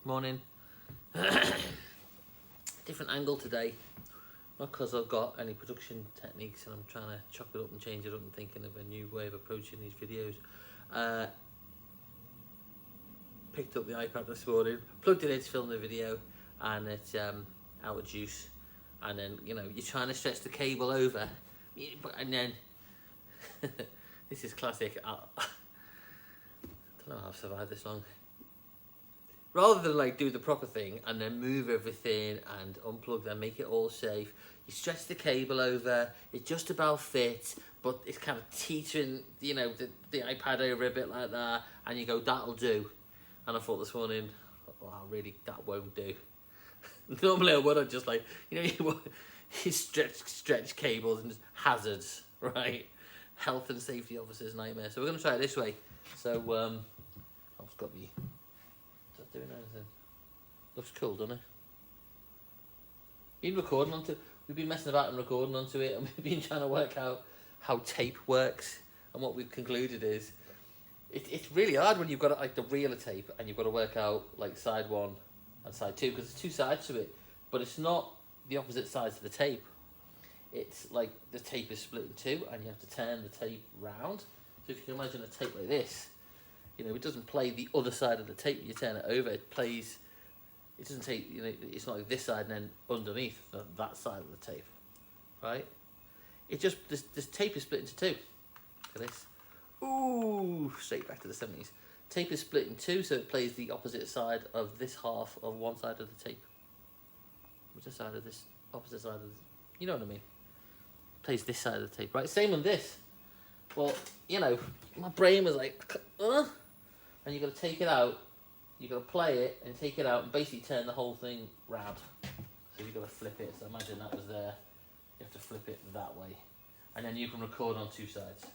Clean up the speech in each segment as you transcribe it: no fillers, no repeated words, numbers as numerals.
Morning. Different angle today. Not because I've got any production techniques and I'm trying to chop it up and change it up and thinking of a new way of approaching these videos. Picked up the iPad this morning, plugged it in to film the video, and it's out of juice. And then, you know, you're trying to stretch the cable over, and then this is classic. I don't know how I've survived this long. Rather than like do the proper thing and then move everything and unplug them, make it all safe, you stretch the cable over, it just about fits, but it's kind of teetering, you know, the iPad over a bit like that, and you go, that'll do. And I thought this morning, wow, really, that won't do. Normally I would have just like, you know, you stretch cables and just hazards, right? Health and safety officers' nightmare. So we're going to try it this way. So, I've got me. Is that doing anything? Looks cool, doesn't it? We've been messing about and recording onto it, and we've been trying to work out how tape works. And what we've concluded is, it's really hard when you've got like the reel of tape and you've got to work out like side one and side two, because there's two sides to it, but it's not the opposite sides of the tape. It's like the tape is split in two and you have to turn the tape round. So if you can imagine a tape like this, you know, it doesn't play the other side of the tape when you turn it over. It plays, it doesn't take, you know, it's not like this side and then underneath that side of the tape, right? It just, this tape is split into two. Look at this. Ooh, straight back to the 70s. Tape is split in two, so it plays the opposite side of this half of one side of the tape. Which side of this? Opposite side of this. You know what I mean? Plays this side of the tape, right? Same on this. Well, you know, my brain was like, and you've got to take it out, you've got to play it and take it out and basically turn the whole thing round. So you've got to flip it. So imagine that was there. You have to flip it that way. And then you can record on two sides.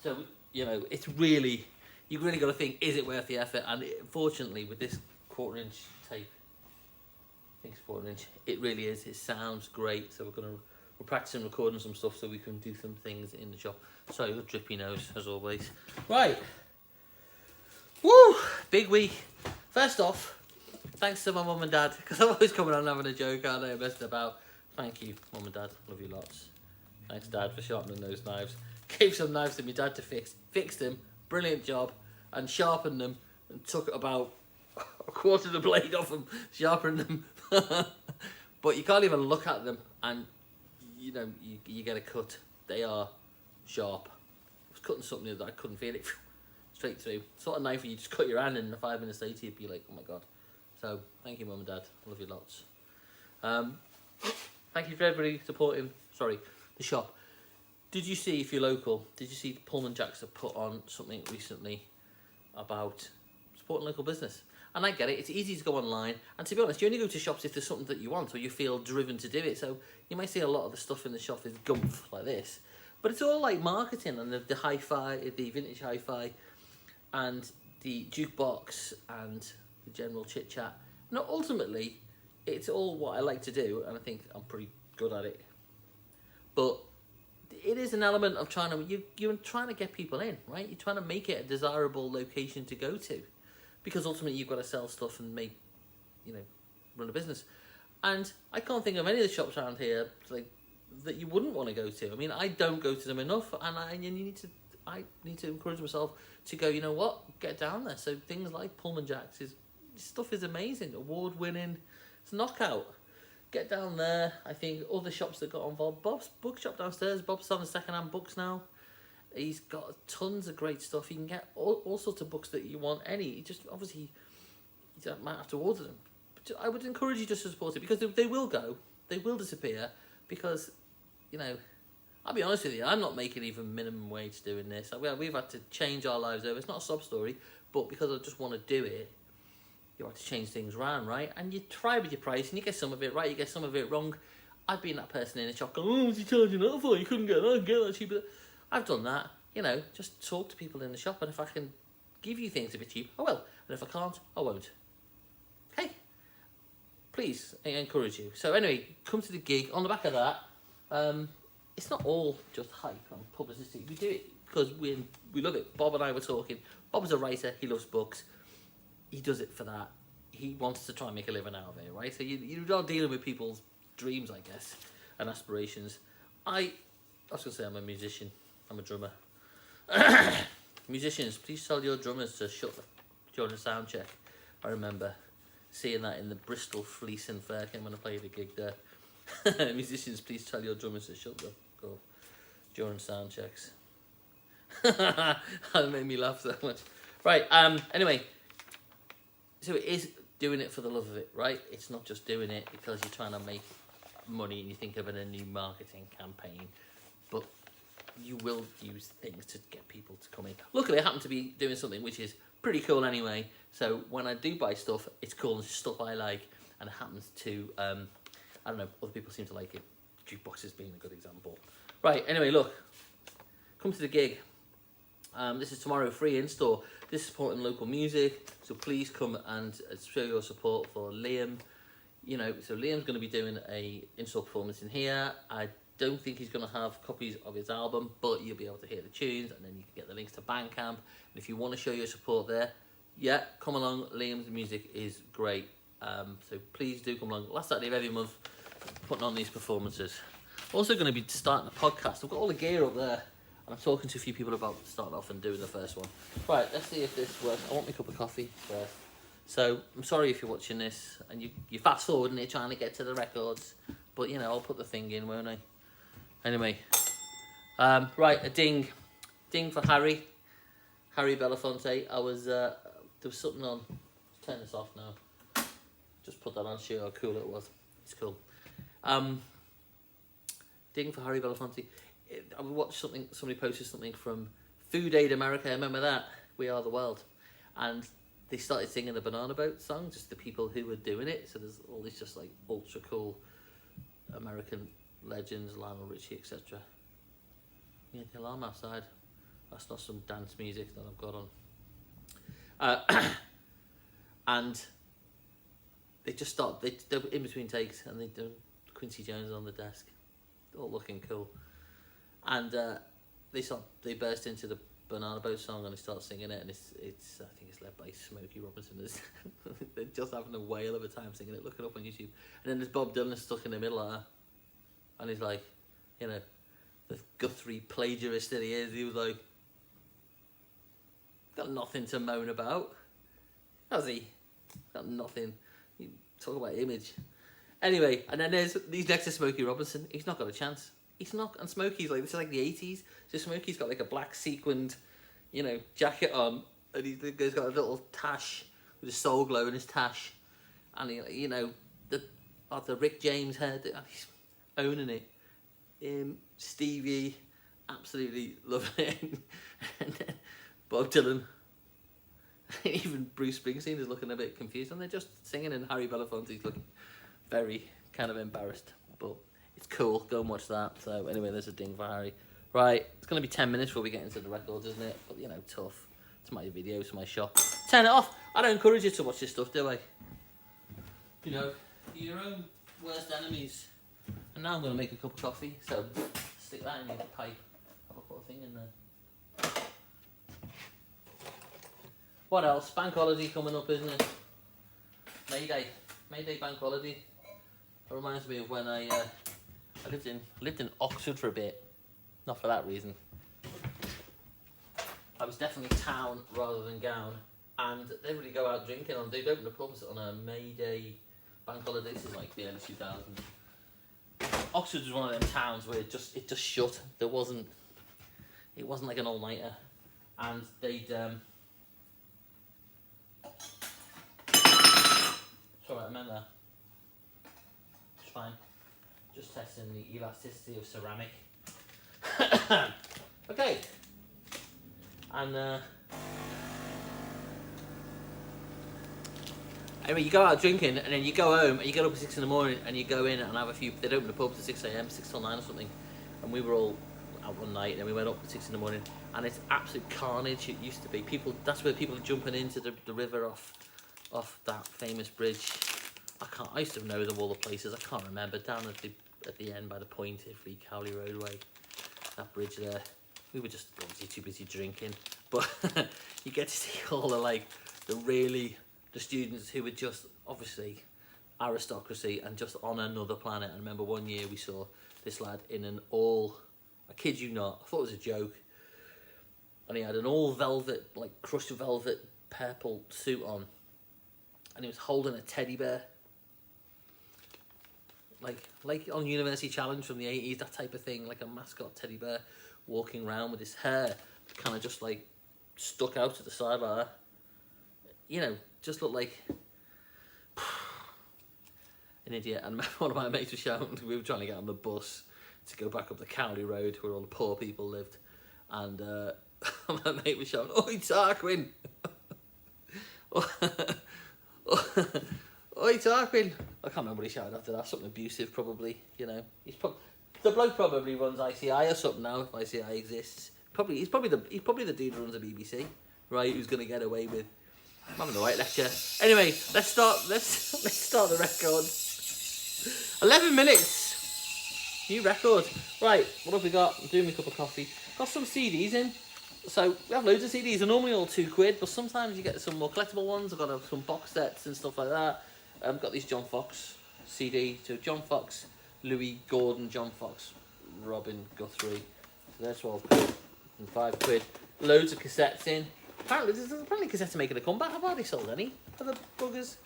So, you know, it's really, you've really got to think, is it worth the effort? And fortunately, with this 1/4 inch tape, I think it's 1/4 inch, it really is. It sounds great. So we're practicing recording some stuff so we can do some things in the shop. Sorry, I've got drippy nose, as always. Right. Woo! Big week. First off, thanks to my mum and dad, because I'm always coming on having a joke, aren't I? Messing about. Thank you, mum and dad. Love you lots. Thanks, Dad, for sharpening those knives. Gave some knives to my dad to fix. Fixed them. Brilliant job. And sharpened them. And took about a quarter of the blade off them. Sharpened them. But you can't even look at them. And, you know, you get a cut. They are sharp. I was cutting something that I couldn't feel it. Straight through. Sort of knife where you just cut your hand and 5 minutes later you'd be like, oh my God. So, thank you, Mum and Dad. I love you lots. Thank you for everybody supporting. Sorry. The shop. Did you see, if you're local, did you see Pullman Jacks have put on something recently about supporting local business? And I get it, it's easy to go online, and to be honest, you only go to shops if there's something that you want or you feel driven to do it. So you might see a lot of the stuff in the shop is gumph like this, but it's all like marketing and the hi-fi, the vintage hi-fi, and the jukebox and the general chit chat. No, ultimately, it's all what I like to do, and I think I'm pretty good at it. But it is an element of trying to, you're trying to get people in, right? You're trying to make it a desirable location to go to, because ultimately you've got to sell stuff and make, you know, run a business. And I can't think of any of the shops around here like that you wouldn't want to go to. I mean, I don't go to them enough, and I need to encourage myself to go, you know what, get down there. So things like Pullman Jacks, stuff is amazing, award-winning, it's a knockout. Get down there. I think other shops that got involved. Bob's bookshop downstairs. Bob's selling second-hand books now. He's got tons of great stuff. You can get all sorts of books that you want. You just obviously you might have to order them. But I would encourage you just to support it, because they will go. They will disappear, because, you know, I'll be honest with you, I'm not making even minimum wage doing this. We've had to change our lives over. It's not a sob story, but because I just want to do it, you have to change things around, right? And you try with your price, and you get some of it right, you get some of it wrong. I've been that person in a shop going, oh, what's he charging that for? You couldn't get that cheaper. I've done that, you know, just talk to people in the shop, and if I can give you things a bit cheap, I will. And if I can't, I won't. Okay? Please, I encourage you. So anyway, come to the gig. On the back of that, it's not all just hype and publicity. We do it because we love it. Bob and I were talking. Bob's a writer, he loves books. he does it for that. He wants to try and make a living out of it, right? So you're not dealing with people's dreams, I guess, and aspirations. I was going to say I'm a musician. I'm a drummer. Musicians, please tell your drummers to shut up during the sound check. I remember seeing that in the Bristol Fleece and Fair when I played a gig there. Musicians, please tell your drummers to shut up during sound checks. That made me laugh so much. Right, anyway, so it is doing it for the love of it, right? It's not just doing it because you're trying to make money and you think of a new marketing campaign, but you will use things to get people to come in. Luckily, I happen to be doing something which is pretty cool anyway, so when I do buy stuff, it's cool and stuff I like, and it happens to, I don't know, other people seem to like it. Jukeboxes being a good example. Right, anyway, look, come to the gig. This is tomorrow, free in-store. This is supporting local music, so please come and show your support for Liam. You know, so Liam's going to be doing a in-store performance in here. I don't think he's going to have copies of his album, but you'll be able to hear the tunes, and then you can get the links to Bandcamp. And if you want to show your support there, yeah, come along. Liam's music is great, so please do come along. Last Saturday of every month, putting on these performances. Also going to be starting a podcast. I've got all the gear up there, and I'm talking to a few people about starting off and doing the first one. Right, let's see if this works. I want my cup of coffee first. So, I'm sorry if you're watching this, and you fast forward and you're trying to get to the records, but, you know, I'll put the thing in, won't I? Anyway, right, a ding for Harry Belafonte. I was, there was something on, let's turn this off now. Just put that on, show how cool it was. It's cool. Ding for Harry Belafonte. I watched something, somebody posted something from Food Aid America, remember that? We Are the World. And they started singing the Banana Boat song, just the people who were doing it. So there's all these just like ultra cool American legends, Lionel Richie, etc. Yeah, the alarm outside. That's not some dance music that I've got on. And they just stopped. They were in between takes, and they do Quincy Jones on the desk, all looking cool. And they burst into the Banana Boat song and they start singing it, and it's I think it's led by Smokey Robinson. They're just having a whale of a time singing it. Look it up on YouTube. And then there's Bob Dylan stuck in the middle of that, and he's like, you know, the Guthrie plagiarist that he is. He was like, got nothing to moan about, has he? Got nothing. You talk about image. Anyway, and then he's next to Smokey Robinson. He's not got a chance. He's not, and Smokey's like, this is like the 80s, so Smokey's got like a black sequined, you know, jacket on, and he's got a little tash with a soul glow in his tash, and he, you know, the Rick James head, and he's owning it. Stevie, absolutely loving it. And then Bob Dylan, even Bruce Springsteen is looking a bit confused, and they're just singing, and Harry Belafonte's looking very kind of embarrassed, but it's cool. Go and watch that. So anyway, there's a ding for Harry. Right, it's going to be 10 minutes before we get into the records, isn't it? But, you know, tough. It's my video, it's my shop. Turn it off. I don't encourage you to watch this stuff, do I? You know, you're your own worst enemies. And now I'm going to make a cup of coffee. So stick that in your pipe. I'll put a thing in there. What else? Bank holiday coming up, isn't it? May Day bank holiday. It reminds me of when I lived in Oxford for a bit. Not for that reason. I was definitely town rather than gown, and they really go out drinking on. They'd open the pubs on a May Day bank holiday. This is like the early 2000s. Oxford was one of them towns where it just shut. It wasn't like an all-nighter, and they'd sorry, I meant that. It's fine. Just testing the elasticity of ceramic. Okay. And anyway, you go out drinking, and then you go home, and you get up at 6 in the morning, and you go in and have a few. They'd open the pubs at 6 a.m, 6 till 9 or something, and we were all out one night, and then we went up at 6 in the morning, and it's absolute carnage. It used to be people. That's where people are jumping into the river off that famous bridge. I used to know them all the places. I can't remember. Down at the end by the point, Italy, Cowley Roadway, that bridge there. We were just obviously too busy drinking, but you get to see all the really the students who were just obviously aristocracy and just on another planet. I remember one year we saw this lad in an all, I kid you not, I thought it was a joke, and he had an all velvet, like crushed velvet purple suit on, and he was holding a teddy bear, like on University Challenge from the 80s, that type of thing, like a mascot teddy bear, walking around with his hair kind of just like stuck out to the side like that. You know, just looked like an idiot. And one of my mates was shouting, we were trying to get on the bus to go back up the Cowley Road where all the poor people lived, and my mate was shouting, "Oi, Tarquin! Oi, Tarquin!" I can't remember what he shouted after that. Something abusive, probably. You know, the bloke probably runs ICI or something now, if ICI exists. He's probably the dude who runs the BBC, right? Who's gonna get away with having the right lecture. Anyway, let's start the record. 11 minutes. New record. Right, what have we got? I'm doing my cup of coffee. Got some CDs in. So we have loads of CDs. They're normally all £2, but sometimes you get some more collectible ones. I've got some box sets and stuff like that. I've got these John Fox CD. So John Fox, Louis Gordon, John Fox, Robin Guthrie. So they're 12 quid and 5 quid. Loads of cassettes in. Apparently cassettes are making a comeback. I've hardly sold any for the buggers.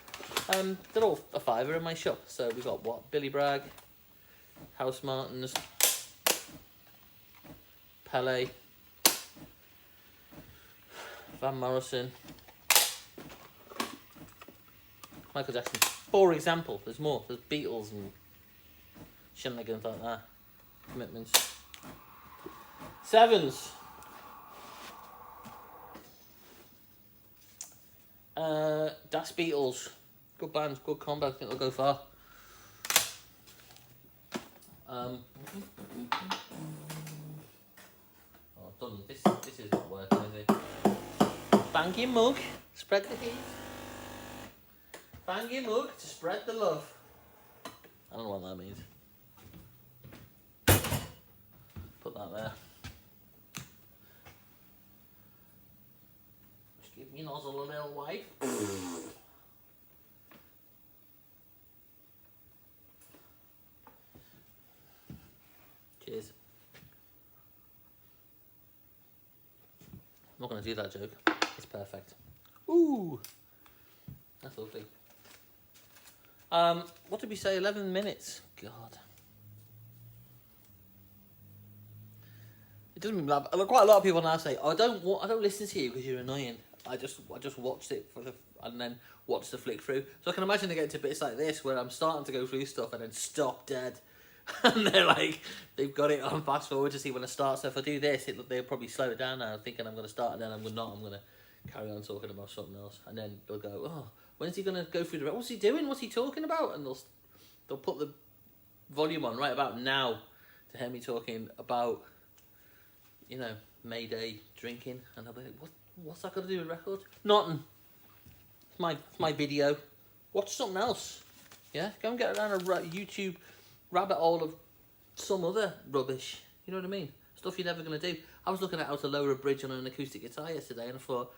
They're all a fiver in my shop. So we've got what? Billy Bragg, House Martins, Pele, Van Morrison, Michael Jackson. For example, there's more. There's Beatles and shenanigans like that. Commitments. Sevens. Das Beatles. Good bands, good combo. I think they'll go far. Oh, done. This is not working, is it? Bang your mug, spread the heat. Bang your mug to spread the love. I don't know what that means. Put that there. Just give me nozzle a little wipe. Cheers. I'm not going to do that joke. It's perfect. Ooh, that's lovely. What did we say? 11 minutes. God. It doesn't mean quite a lot of people now say, "Oh, I don't listen to you because you're annoying. I just watched it and then watched the flick through." So I can imagine they get to bits like this where I'm starting to go through stuff and then stop dead. And they're like, they've got it on fast forward to see when I start. So if I do this, they'll probably slow it down now, thinking I'm going to start, and then I'm not. I'm going to carry on talking about something else, and then they'll go, "Oh, when's he going to go through the? What's he doing? What's he talking about?" And they'll put the volume on right about now to hear me talking about, you know, May Day drinking, and they'll be like, "What's that got to do with record? Nothing. It's my video. Watch something else. Yeah, go and get around a YouTube rabbit hole of some other rubbish. You know what I mean? Stuff you're never going to do." I was looking at how to lower a bridge on an acoustic guitar yesterday, and I thought,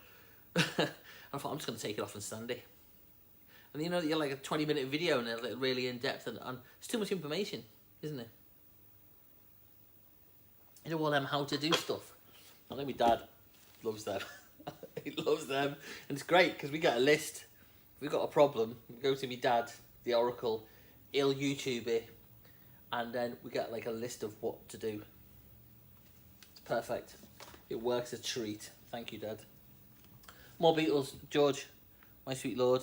I'm just going to take it off and sand it. And you know, you're like a 20-minute video, and it's like really in depth, and it's too much information, isn't it? You know all them how to do stuff. I know my dad loves them. He loves them, and it's great because we get a list. If we've got a problem, we go to my dad, the Oracle. He'll YouTube it, and then we get like a list of what to do. It's perfect. It works a treat. Thank you, Dad. More Beatles, George, my sweet lord.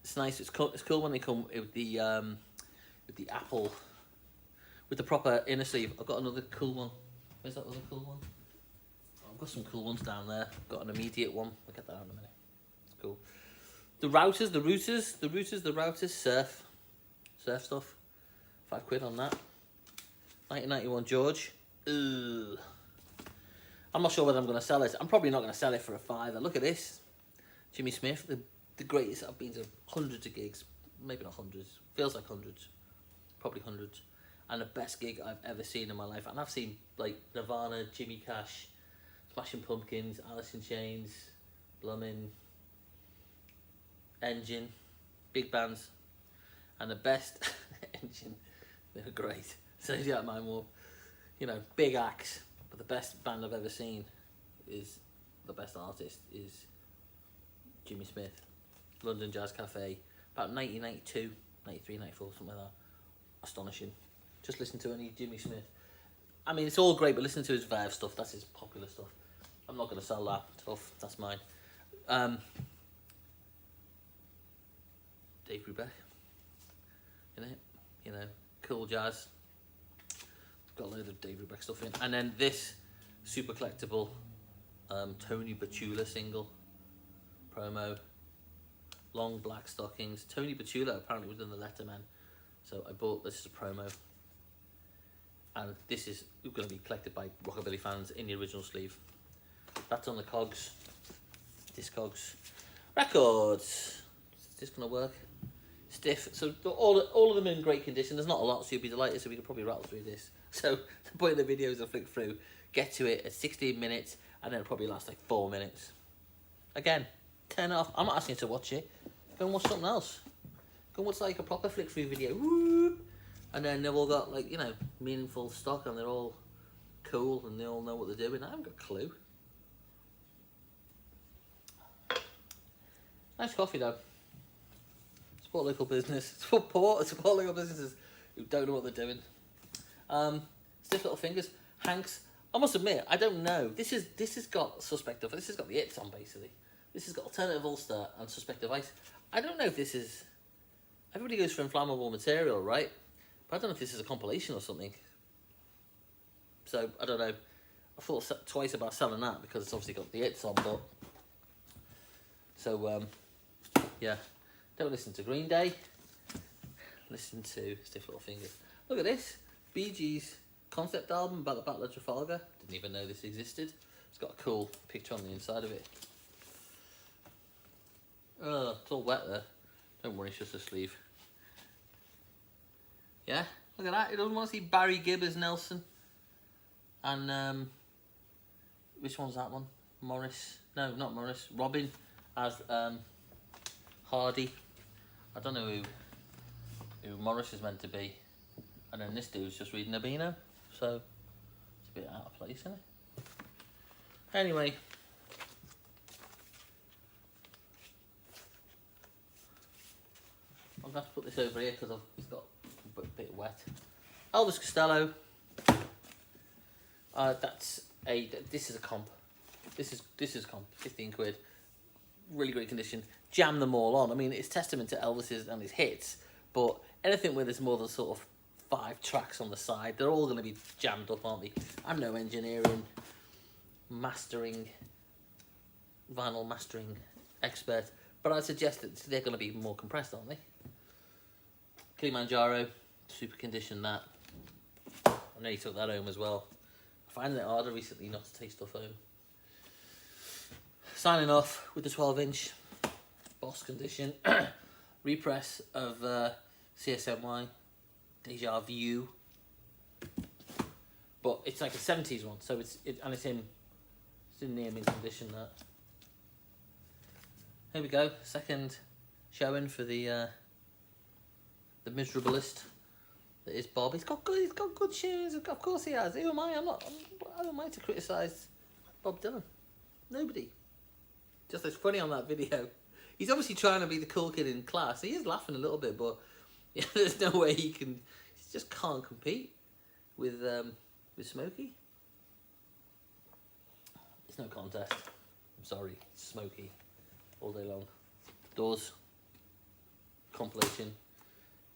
It's nice. It's cool when they come with the apple, with the proper inner sleeve. I've got another cool one. Where's that other cool one? Oh, I've got some cool ones down there. I've got an immediate one. I'll get that out in a minute. It's cool. The routers, surf stuff. £5 on that. 1991 George. Ugh. I'm not sure whether I'm going to sell it. I'm probably not going to sell it for a £5. Look at this. Jimmy Smith, the greatest. I've been to hundreds of gigs. Maybe not hundreds. Feels like hundreds. Probably hundreds. And the best gig I've ever seen in my life. And I've seen like Nirvana, Jimmy Cash, Smashing Pumpkins, Alice in Chains, Bloomin', Engine, big bands, and the best Engine, they're great. So you don't mind more, you know, big acts, but the best band I've ever seen is, the best artist is Jimmy Smith, London Jazz Cafe, about 1992, 93, 94, something like that. Astonishing. Just listen to any Jimmy Smith. I mean, it's all great, but listen to his Verve stuff, that's his popular stuff. I'm not going to sell that stuff, that's mine. Dave Brubeck, in it, you know, cool jazz. Got a load of Dave Brubeck stuff in. And then this super collectible Tony Batula single, promo, long black stockings. Tony Batula apparently was in the Letterman, so I bought this as a promo. And this is going to be collected by Rockabilly fans in the original sleeve. That's on the Cogs, Discogs Records. Is this going to work? Stiff. So all of them in great condition. There's not a lot, so you'll be delighted. So we can probably rattle through this. So the point of the video is I flick through, get to it at 16 minutes, and then it'll probably last like 4 minutes. Again, turn it off. I'm not asking you to watch it. Go and watch something else. Go and watch like a proper flick through video. Woo! And then they've all got like, you know, meaningful stock, and they're all cool, and they all know what they're doing. I haven't got a clue. Nice coffee though. Support local business. Support local businesses who don't know what they're doing. Stiff Little Fingers. Hanks. I must admit, I don't know. This has got Suspect Device. This has got the hits on basically. This has got Alternative Ulster and Suspect Device. I don't know if this is. Everybody goes for inflammable material, right? But I don't know if this is a compilation or something. So I don't know. I thought twice about selling that because it's obviously got the hits on, but. So yeah. Don't listen to Green Day. Listen to Stiff Little Fingers. Look at this. Bee Gees concept album about the Battle of Trafalgar. Didn't even know this existed. It's got a cool picture on the inside of it. Oh, it's all wet there. Don't worry, it's just a sleeve. Yeah, look at that. It doesn't want to see Barry Gibb as Nelson. And which one's that one? Morris. No, not Morris. Robin as Hardy. I don't know who Morris is meant to be. And then this dude's just reading a Beano. So, it's a bit out of place, isn't it? Anyway. I'm going to have to put this over here because it's got a bit wet. Elvis Costello. This is a comp. This is comp. 15 quid. Really great condition. Jam them all on. I mean, it's testament to Elvis's and his hits, but anything where there's more than sort of 5 tracks on the side, they're all going to be jammed up, aren't they? I'm no engineering, mastering, vinyl mastering expert, but I'd suggest that they're going to be more compressed, aren't they? Kilimanjaro, super condition that. I know you took that home as well. I find it harder recently not to take stuff home. Signing off with the 12-inch Boss condition repress of CSMY Deja Vu, but it's like a 70s one, so it's in near mint condition. That here we go, second showing for the miserablest that is Bob. He's got good shoes. Of course he has. Who am I? Who am I to criticise Bob Dylan? Nobody. Just as funny on that video. He's obviously trying to be the cool kid in class. He is laughing a little bit, but yeah, there's no way he just can't compete with Smokey. It's no contest. I'm sorry, it's Smokey all day long. Doors, compilation,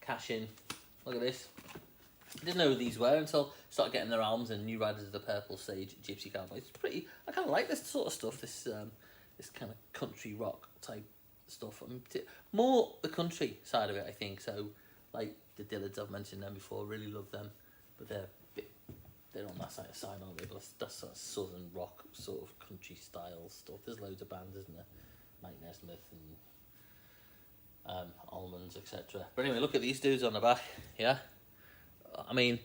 cash in. Look at this. I didn't know who these were until I started getting their albums and New Riders of the Purple Sage, Gypsy Cowboys. It's pretty. I kind of like this sort of stuff. This kind of country rock type stuff. I mean, more the country side of it, I think. So, like the Dillards, I've mentioned them before. Really love them, but they're on that side, aren't they? But that's sort of southern rock, sort of country style stuff. There's loads of bands, isn't there? Mike Nesmith and Almonds, etc. But anyway, look at these dudes on the back. Yeah, I mean,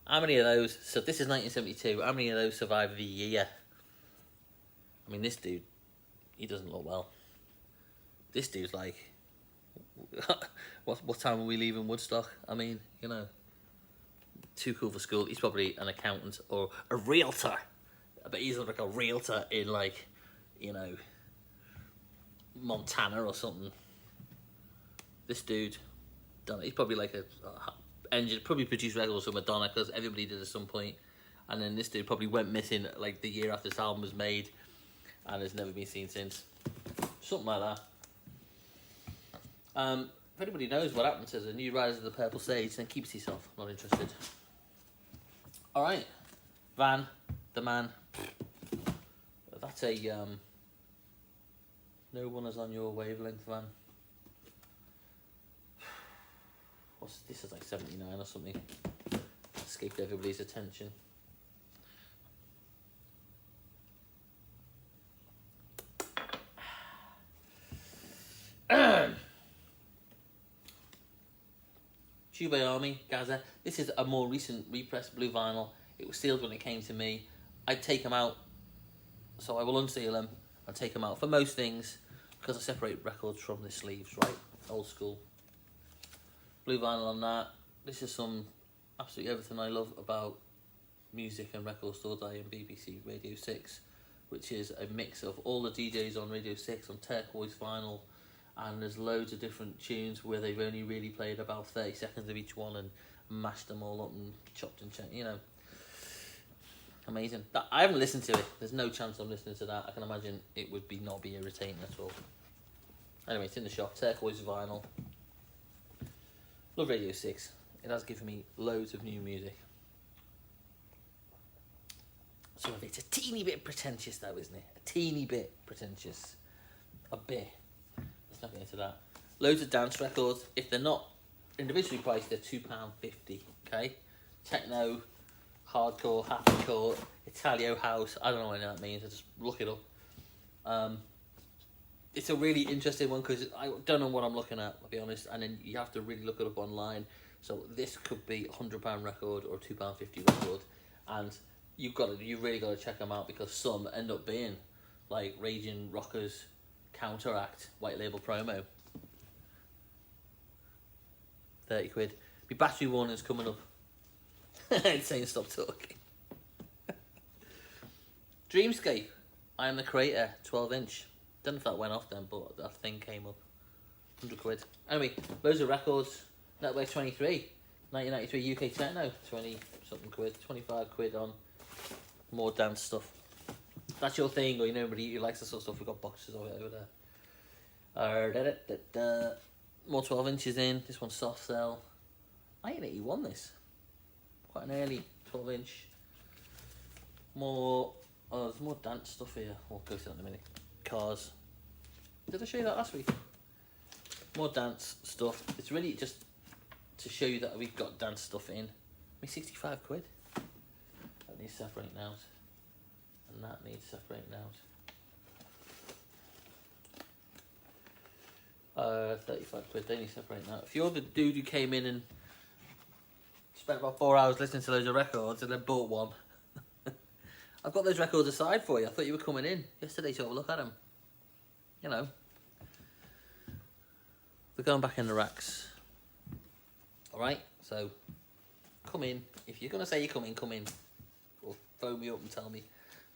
how many of those? So this is 1972. How many of those survived the year? I mean, this dude, he doesn't look well. This dude's like, what time are we leaving Woodstock? I mean, you know, too cool for school. He's probably an accountant or a realtor. But he's like a realtor in, like, you know, Montana or something. This dude, don't know, he's probably like a engine, probably produced records for Madonna, because everybody did at some point. And then this dude probably went missing like the year after this album was made, and has never been seen since. Something like that. If anybody knows what happened to the new Riders of the Purple Sage, then keep it to yourself. Not interested. All right, Van, the man. That's a no one is on your wavelength, Van. What's this? Is like 79 or something. Escaped everybody's attention. Tube Army, Gaza. This is a more recent repressed blue vinyl. It was sealed when it came to me. I'd take them out, so I will unseal them and take them out for most things, because I separate records from the sleeves, right? Old school. Blue vinyl on that. This is some absolutely everything I love about music and Record Store Day and BBC Radio 6, which is a mix of all the DJs on Radio 6 on turquoise vinyl, and there's loads of different tunes where they've only really played about 30 seconds of each one and mashed them all up and chopped and changed, you know. Amazing. I haven't listened to it. There's no chance I'm listening to that. I can imagine it would not be irritating at all. Anyway, it's in the shop. Turquoise vinyl. Love Radio 6. It has given me loads of new music. Some of it's a teeny bit pretentious though, isn't it? A teeny bit pretentious. A bit. Let's not get into that. Loads of dance records. If they're not individually priced, they're £2.50. Okay? Techno, hardcore, happycore, Italio house. I don't know what any of that means. I just look it up. It's a really interesting one because I don't know what I'm looking at, I'll be honest. And then you have to really look it up online. So this could be a £100 record or a £2.50 record, and you really got to check them out, because some end up being like Raging Rockers Counteract white label promo. 30 quid. My battery warning's coming up. It's saying stop talking. Dreamscape. I Am the Creator 12-inch. Don't know if that went off then, but that thing came up. 100 quid. Anyway, loads of records. Network 23. 1993 UK Techno. 20 something quid. 25 quid on more dance stuff. If that's your thing, or you know anybody who likes this sort of stuff, we've got boxes of it over there. More 12 inches in. This one's soft cell. 1981 this. Quite an early 12 inch. More, there's more dance stuff here. We'll go to that in a minute. Cars. Did I show you that last week? More dance stuff. It's really just to show you that we've got dance stuff in. 65 quid. That needs separating out. And that needs separating out. 35 quid, they need separating out. If you're the dude who came in and spent about 4 hours listening to loads of records and then bought one, I've got those records aside for you. I thought you were coming in yesterday to have a look at them. You know. They're going back in the racks. Alright, so come in. If you're going to say you're coming, come in. Or phone me up and tell me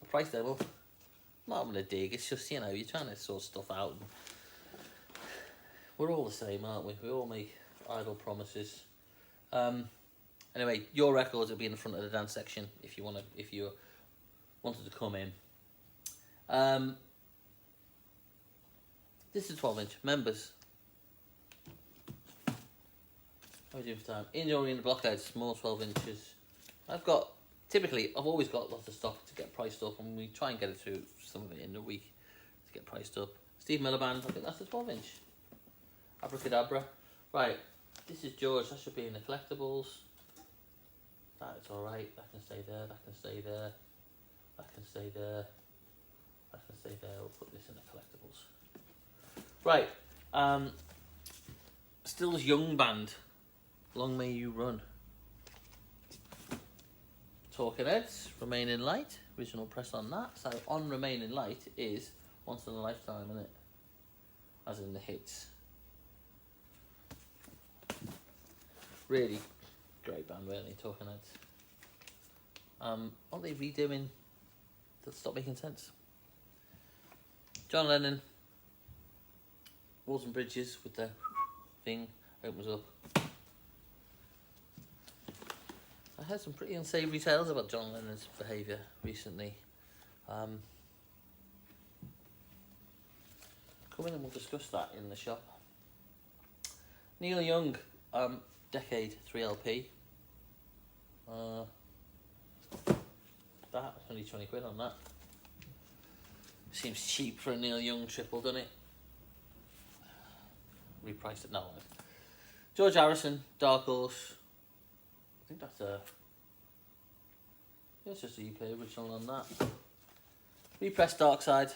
the price level. I'm not having a dig, it's just, you know, you're trying to sort stuff out. And we're all the same, aren't we? We all make idle promises. Anyway, your records will be in the front of the dance section if you wanted to come in. This is 12-inch. Members. How are we doing for time? In your arena blockheads, small 12 inches. I've always got lots of stuff to get priced up, and we try and get it through some of it in the week to get priced up. Steve Miller Band, I think that's a 12-inch. Abracadabra. Right, this is George. That should be in the collectibles. That's alright. That can stay there. That can stay there. That can stay there. That can stay there. We'll put this in the collectibles. Right. Still's Young Band. Long May You Run. Talking Heads. Remain in Light. Original press on that. So on Remain in Light is Once in a Lifetime, isn't it? as in the hits. Really great band, weren't they, Talking Heads? Aren't they redoing that Stop Making Sense? John Lennon, Walls and Bridges with the thing opens up. I heard some pretty unsavoury tales about John Lennon's behaviour recently. Come in and we'll discuss that in the shop. Neil Young, Decade 3LP. That, only 20 quid on that. Seems cheap for a Neil Young triple, doesn't it? Repriced it now. George Harrison, Dark Horse. I think that's it's just a UK original on that. Repressed Dark Side.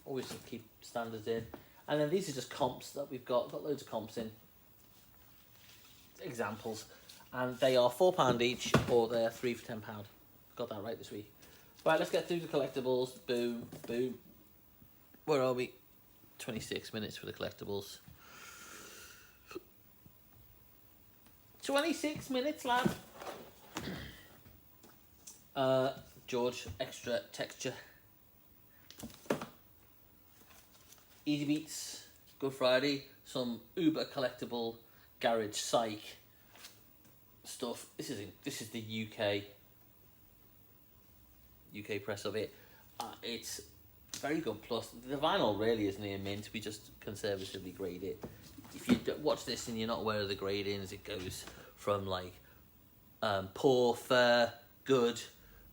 Always keep standards in. And then these are just comps that we've got. Got loads of comps in. Examples. And they are £4 each, or they're 3 for £10. Got that right this week. Right, let's get through the collectibles. Boom, boom. Where are we? 26 minutes for the collectibles. 26 minutes, lad. George, Extra Texture. Easy Beats, Good Friday. Some uber collectible garage psych stuff. This is the UK press of it. It's very good. Plus, the vinyl really is near mint. We just conservatively grade it. If you watch this and you're not aware of the gradings, it goes from like poor, fair, good,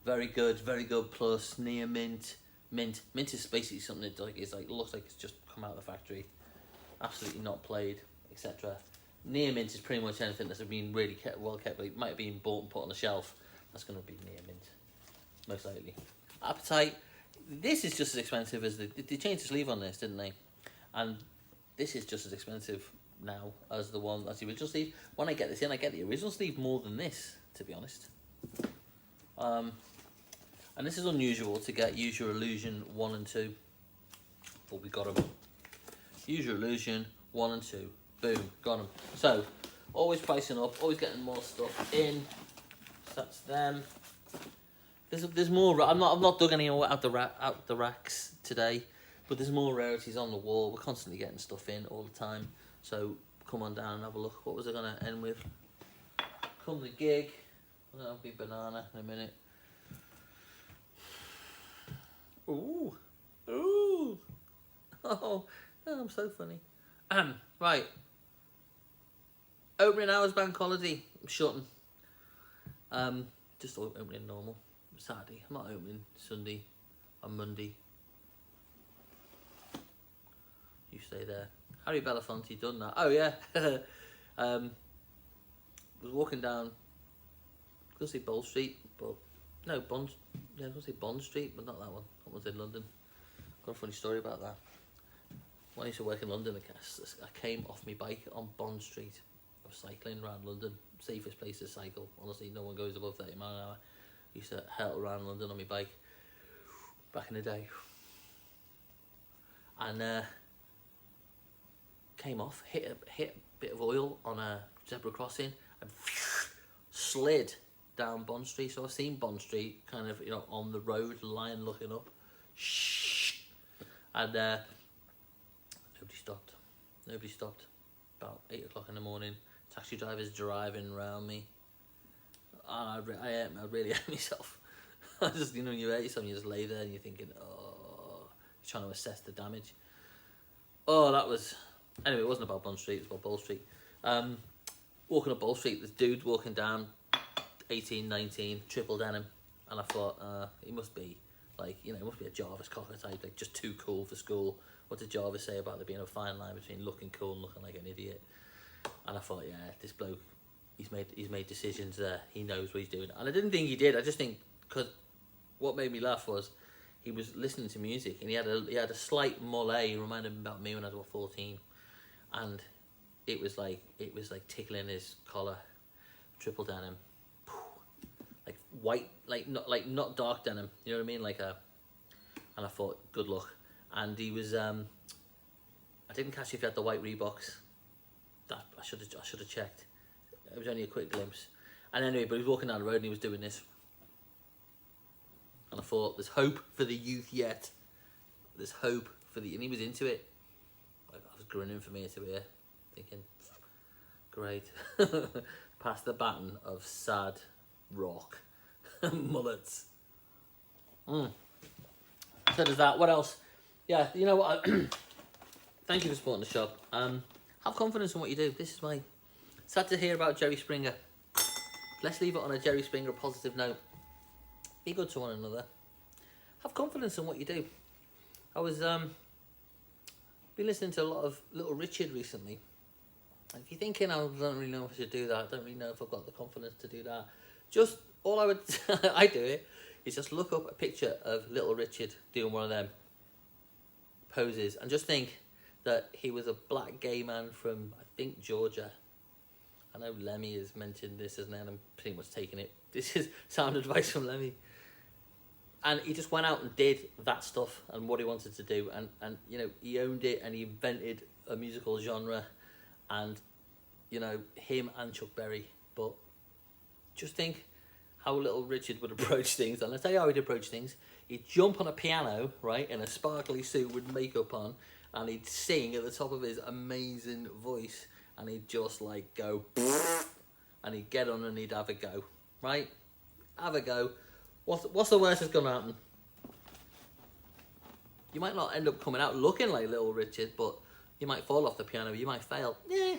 very good, plus near mint. Mint is basically something that looks like it's just come out of the factory, absolutely not played, etc. Near mint is pretty much anything that's been really well kept. It might have been bought and put on a shelf. That's going to be near mint, most likely. Appetite. This is just as expensive as they changed the sleeve on this, didn't they? And this is just as expensive now as the original sleeve. When I get this in, I get the original sleeve more than this, to be honest. And this is unusual to get Use Your Illusion 1 and 2. But we got them. Use Your Illusion 1 and 2. Boom, got them. So, always pricing up, always getting more stuff in. So that's them. There's more. I've not dug any out the racks today, but there's more rarities on the wall. We're constantly getting stuff in all the time. So come on down and have a look. What was I gonna end with? Come the gig. That'll be banana in a minute. Ooh. Oh, I'm so funny. Right. Opening hours, bank holiday. I'm shutting. Just opening normal. Saturday. I'm not opening Sunday and Monday. You stay there. Harry Belafonte done that. Oh yeah. Was walking down. Go see Bold Street, but no Bond. Yeah, I was gonna say Bond Street, but not that one. That one's in London. Got a funny story about that. When I used to work in London, I came off my bike on Bond Street. I was cycling around London. Safest place to cycle. Honestly, no one goes above 30 miles an hour. I used to hurtle around London on my bike back in the day. And came off, hit a bit of oil on a zebra crossing, and slid down Bond Street. So I've seen Bond Street kind of, on the road, lying looking up. And nobody stopped. About 8 o'clock in the morning, taxi drivers driving around me. I really hate myself. I just, you hate yourself and you just lay there and you're thinking, you're trying to assess the damage. Anyway, it wasn't about Bond Street, it was about Bold Street. Walking up Bold Street, this dude walking down, 18, 19, triple denim, and I thought, he must be it must be a Jarvis Cocker type, just too cool for school. What did Jarvis say about there being a fine line between looking cool and looking like an idiot? And I thought, yeah, this bloke, he's made decisions there. He knows what he's doing. And I didn't think he did. I just think, because what made me laugh was he was listening to music and he had a slight mullet. He reminded me about me when I was about 14, and it was like tickling his collar, triple denim, like white, not dark denim. You know what I mean? And I thought, good luck. And he was I didn't catch if he had the white Reeboks. That I should have checked. It was only a quick glimpse. And anyway, but he was walking down the road and he was doing this. And I thought, there's hope for the youth yet. There's hope for the... And he was into it. I was grinning from ear to ear, thinking, great. Pass the baton of sad rock mullets. So there's that. What else? Yeah, you know what? Thank you for supporting the shop. Have confidence in what you do. This is my... Sad to hear about Jerry Springer. Let's leave it on a Jerry Springer positive note. Be good to one another. Have confidence in what you do. I was been listening to a lot of Little Richard recently. And if you're thinking, I don't really know if I should do that, I don't really know if I've got the confidence to do that. Just all I would I do it is just look up a picture of Little Richard doing one of them poses and just think that he was a black gay man from, I think, Georgia. I know Lemmy has mentioned this, hasn't he? And I'm pretty much taking it. This is sound advice from Lemmy. And he just went out and did that stuff and what he wanted to do. And you know, he owned it and he invented a musical genre. And, you know, him and Chuck Berry. But just think how Little Richard would approach things. And I'll tell you how he'd approach things. He'd jump on a piano, right, in a sparkly suit with makeup on. And he'd sing at the top of his amazing voice. And he'd just like go, and he'd get on and he'd have a go, right? Have a go. What's the worst that's gonna happen? You might not end up coming out looking like Little Richard, but you might fall off the piano. You might fail. Yeah.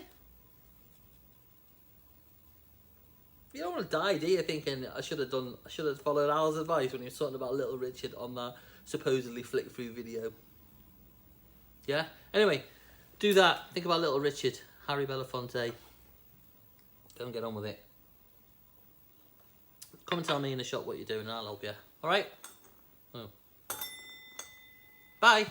You don't want to die, do you? Thinking I should have followed Al's advice when he was talking about Little Richard on that supposedly flick through video. Yeah. Anyway, do that. Think about Little Richard. Harry Belafonte. Go and get on with it. Come and tell me in the shop what you're doing and I'll help you. Alright? Oh. Bye.